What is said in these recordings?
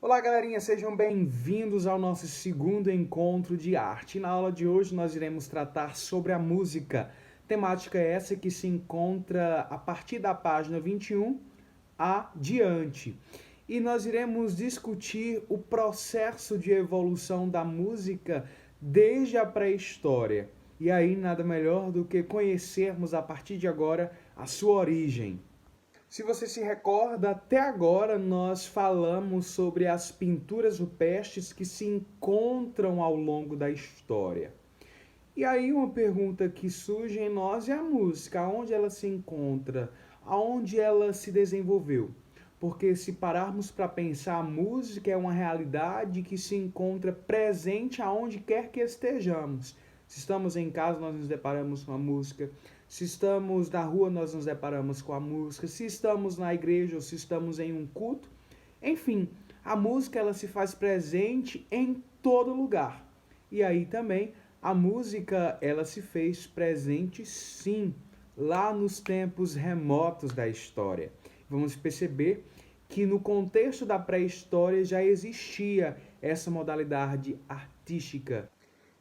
Olá, galerinha, sejam bem-vindos ao nosso segundo encontro de arte. Na aula de hoje nós iremos tratar sobre a música. Temática essa que se encontra a partir da página 21 adiante. E nós iremos discutir o processo de evolução da música desde a pré-história. E aí nada melhor do que conhecermos a partir de agora a sua origem. Se você se recorda, até agora nós falamos sobre as pinturas rupestres que se encontram ao longo da história. E aí uma pergunta que surge em nós é a música, aonde ela se encontra, aonde ela se desenvolveu. Porque se pararmos para pensar, a música é uma realidade que se encontra presente aonde quer que estejamos. Se estamos em casa, nós nos deparamos com a música. Se estamos na rua, nós nos deparamos com a música. Se estamos na igreja ou se estamos em um culto. Enfim, a música ela se faz presente em todo lugar. E aí também a música ela se fez presente sim, lá nos tempos remotos da história. Vamos perceber que no contexto da pré-história já existia essa modalidade artística.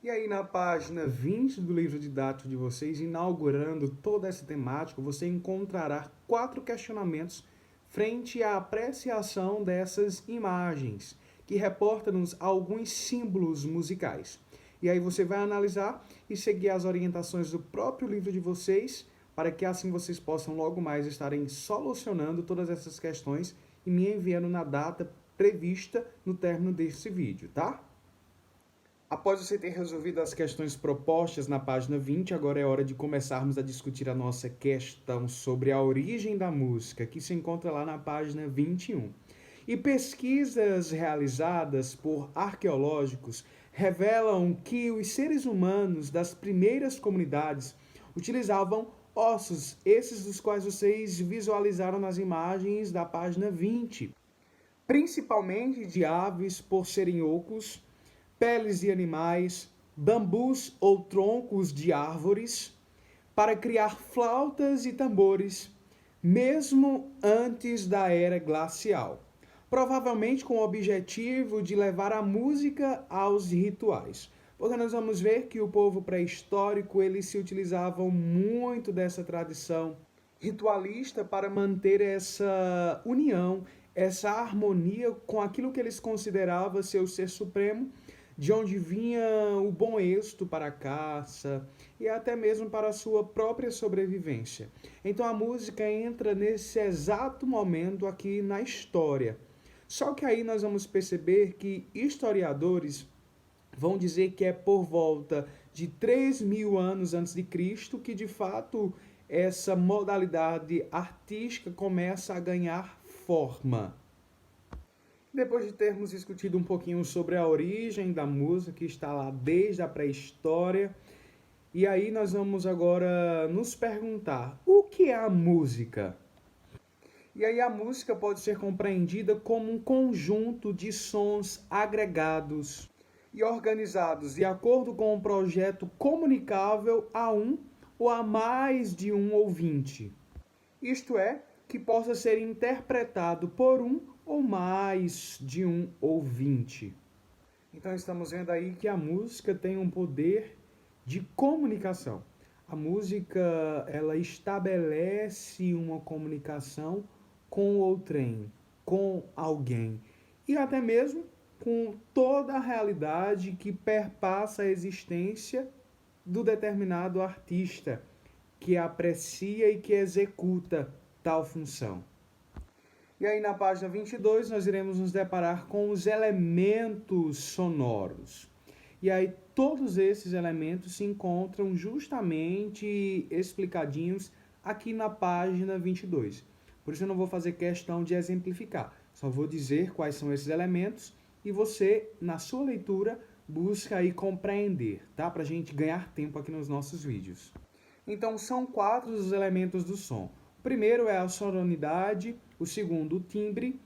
E aí na página 20 do livro didático de vocês, inaugurando toda essa temática, você encontrará 4 questionamentos frente à apreciação dessas imagens, que reportam-nos alguns símbolos musicais. E aí você vai analisar e seguir as orientações do próprio livro de vocês, para que assim vocês possam logo mais estarem solucionando todas essas questões e me enviando na data prevista no término desse vídeo, tá? Após você ter resolvido as questões propostas na página 20, agora é hora de começarmos a discutir a nossa questão sobre a origem da música, que se encontra lá na página 21. E pesquisas realizadas por arqueológicos revelam que os seres humanos das primeiras comunidades utilizavam ossos, esses dos quais vocês visualizaram nas imagens da página 20, principalmente de aves por serem ocos, peles de animais, bambus ou troncos de árvores, para criar flautas e tambores, mesmo antes da era glacial, provavelmente com o objetivo de levar a música aos rituais. Porque nós vamos ver que o povo pré-histórico eles se utilizavam muito dessa tradição ritualista para manter essa união, essa harmonia com aquilo que eles consideravam ser o ser supremo, de onde vinha o bom êxito para a caça e até mesmo para a sua própria sobrevivência. Então a música entra nesse exato momento aqui na história. Só que aí nós vamos perceber que historiadores vão dizer que é por volta de 3.000 anos antes de Cristo que de fato essa modalidade artística começa a ganhar forma. Depois de termos discutido um pouquinho sobre a origem da música, que está lá desde a pré-história, e aí nós vamos agora nos perguntar, o que é a música? E aí a música pode ser compreendida como um conjunto de sons agregados e organizados de acordo com um projeto comunicável a um ou a mais de um ouvinte. Isto é, que possa ser interpretado por um ou mais de um ouvinte. Então estamos vendo aí que a música tem um poder de comunicação. A música, ela estabelece uma comunicação com outrem, com alguém e até mesmo com toda a realidade que perpassa a existência do determinado artista que aprecia e que executa tal função. E aí na página 22 nós iremos nos deparar com os elementos sonoros. E aí todos esses elementos se encontram justamente explicadinhos aqui na página 22. Por isso eu não vou fazer questão de exemplificar, só vou dizer quais são esses elementos e você, na sua leitura, busca aí compreender, tá? Para a gente ganhar tempo aqui nos nossos vídeos. Então são 4 os elementos do som. O primeiro é a sonoridade, o segundo o timbre,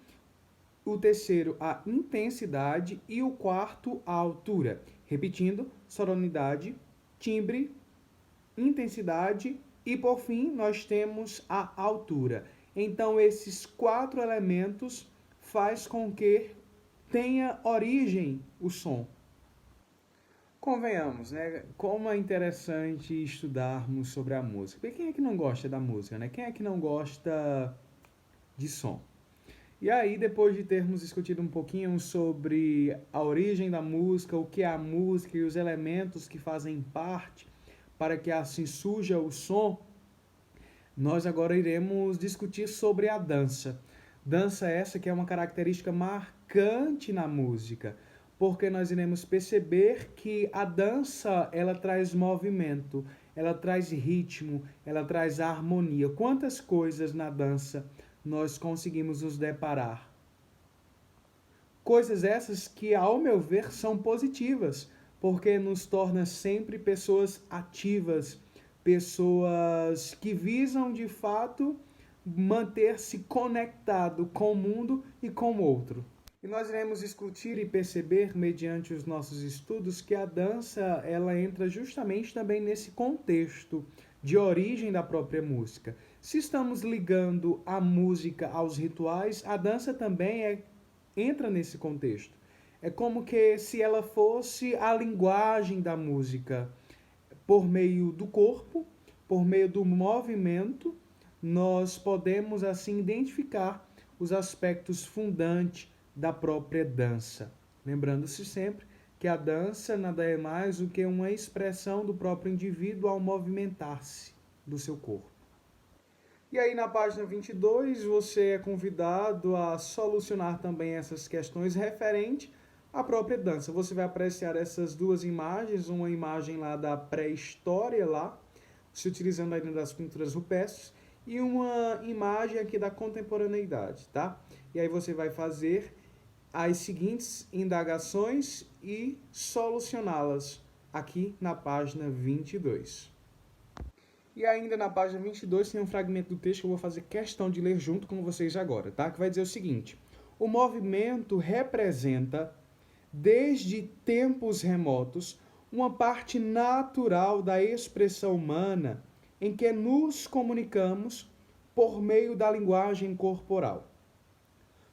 o terceiro a intensidade e o quarto a altura. Repetindo, sonoridade, timbre, intensidade e por fim nós temos a altura. Então esses 4 elementos faz com que tenha origem o som. Convenhamos, né? Como é interessante estudarmos sobre a música. Porque quem é que não gosta da música, né? Quem é que não gosta de som? E aí, depois de termos discutido um pouquinho sobre a origem da música, o que é a música e os elementos que fazem parte para que assim surja o som, nós agora iremos discutir sobre a dança. Dança essa que é uma característica marcante na música, porque nós iremos perceber que a dança, ela traz movimento, ela traz ritmo, ela traz harmonia. Quantas coisas na dança nós conseguimos nos deparar? Coisas essas que, ao meu ver, são positivas, porque nos torna sempre pessoas ativas, pessoas que visam de fato manter-se conectado com o mundo e com o outro. E nós iremos discutir e perceber, mediante os nossos estudos, que a dança ela entra justamente também nesse contexto de origem da própria música. Se estamos ligando a música aos rituais, a dança também entra nesse contexto. É como que se ela fosse a linguagem da música, por meio do corpo, por meio do movimento, nós podemos assim identificar os aspectos fundantes da própria dança. Lembrando-se sempre que a dança nada é mais do que uma expressão do próprio indivíduo ao movimentar-se do seu corpo. E aí na página 22 você é convidado a solucionar também essas questões referente à própria dança. Você vai apreciar essas duas imagens, uma imagem lá da pré-história lá, se utilizando ainda das pinturas rupestres, e uma imagem aqui da contemporaneidade, tá? E aí você vai fazer as seguintes indagações e solucioná-las aqui na página 22. E ainda na página 22 tem um fragmento do texto que eu vou fazer questão de ler junto com vocês agora, tá? Que vai dizer o seguinte: o movimento representa, desde tempos remotos, uma parte natural da expressão humana em que nos comunicamos por meio da linguagem corporal.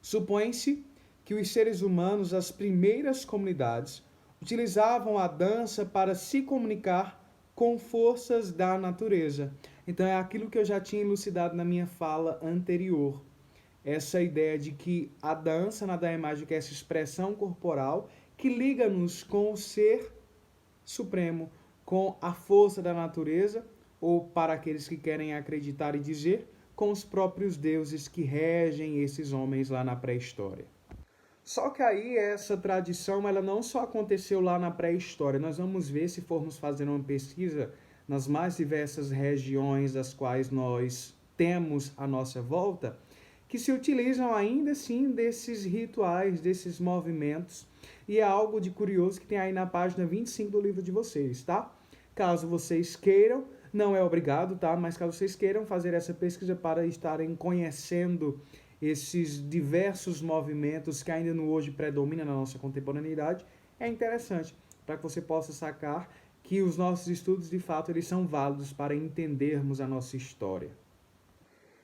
Supõe-se que os seres humanos, as primeiras comunidades, utilizavam a dança para se comunicar com forças da natureza. Então é aquilo que eu já tinha elucidado na minha fala anterior. Essa ideia de que a dança nada é mais do que essa expressão corporal que liga-nos com o ser supremo, com a força da natureza, ou para aqueles que querem acreditar e dizer, com os próprios deuses que regem esses homens lá na pré-história. Só que aí essa tradição ela não só aconteceu lá na pré-história. Nós vamos ver, se formos fazer uma pesquisa nas mais diversas regiões das quais nós temos à nossa volta, que se utilizam ainda assim desses rituais, desses movimentos. E é algo de curioso que tem aí na página 25 do livro de vocês, tá? Caso vocês queiram, não é obrigado, tá? Mas caso vocês queiram fazer essa pesquisa para estarem conhecendo esses diversos movimentos que ainda no hoje predominam na nossa contemporaneidade, é interessante para que você possa sacar que os nossos estudos, de fato, eles são válidos para entendermos a nossa história.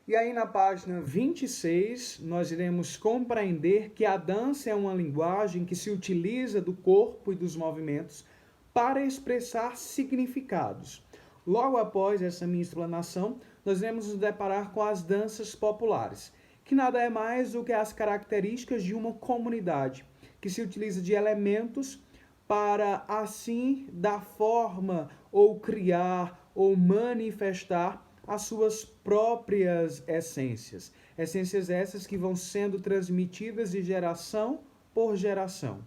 E aí na página 26, nós iremos compreender que a dança é uma linguagem que se utiliza do corpo e dos movimentos para expressar significados. Logo após essa minha explanação, nós iremos nos deparar com as danças populares, que nada é mais do que as características de uma comunidade, que se utiliza de elementos para assim dar forma ou criar ou manifestar as suas próprias essências. Essências essas que vão sendo transmitidas de geração por geração.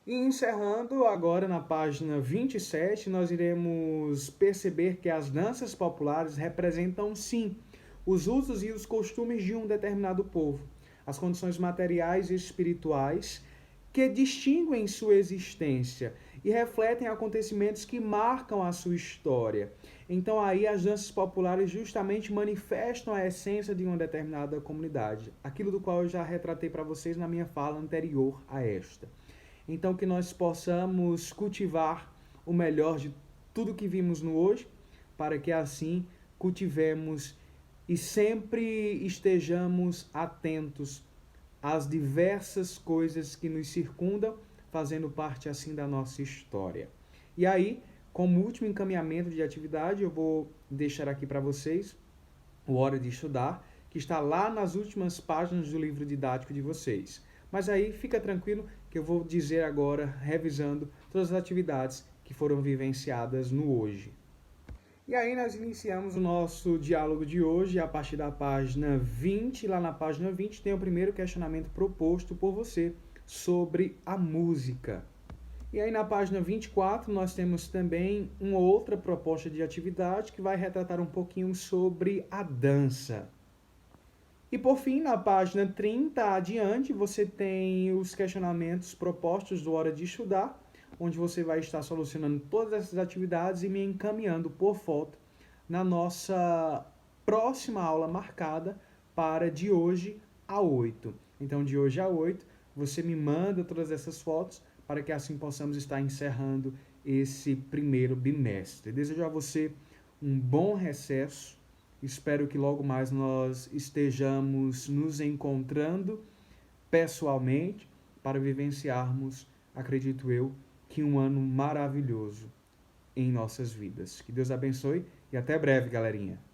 E encerrando agora na página 27, nós iremos perceber que as danças populares representam sim os usos e os costumes de um determinado povo, as condições materiais e espirituais que distinguem sua existência e refletem acontecimentos que marcam a sua história. Então aí as danças populares justamente manifestam a essência de uma determinada comunidade, aquilo do qual eu já retratei para vocês na minha fala anterior a esta. Então que nós possamos cultivar o melhor de tudo que vimos no hoje, para que assim cultivemos e sempre estejamos atentos as diversas coisas que nos circundam, fazendo parte assim da nossa história. E aí, como último encaminhamento de atividade, eu vou deixar aqui para vocês o Hora de Estudar, que está lá nas últimas páginas do livro didático de vocês. Mas aí fica tranquilo que eu vou dizer agora, revisando todas as atividades que foram vivenciadas no hoje. E aí nós iniciamos o nosso diálogo de hoje a partir da página 20. Lá na página 20 tem o primeiro questionamento proposto por você sobre a música. E aí na página 24 nós temos também uma outra proposta de atividade que vai retratar um pouquinho sobre a dança. E por fim, na página 30 adiante, você tem os questionamentos propostos do Hora de Estudar, onde você vai estar solucionando todas essas atividades e me encaminhando por foto na nossa próxima aula marcada para de hoje a 8. Então, de hoje a 8, você me manda todas essas fotos para que assim possamos estar encerrando esse primeiro bimestre. Desejo a você um bom recesso. Espero que logo mais nós estejamos nos encontrando pessoalmente para vivenciarmos, acredito eu, que um ano maravilhoso em nossas vidas. Que Deus abençoe e até breve, galerinha.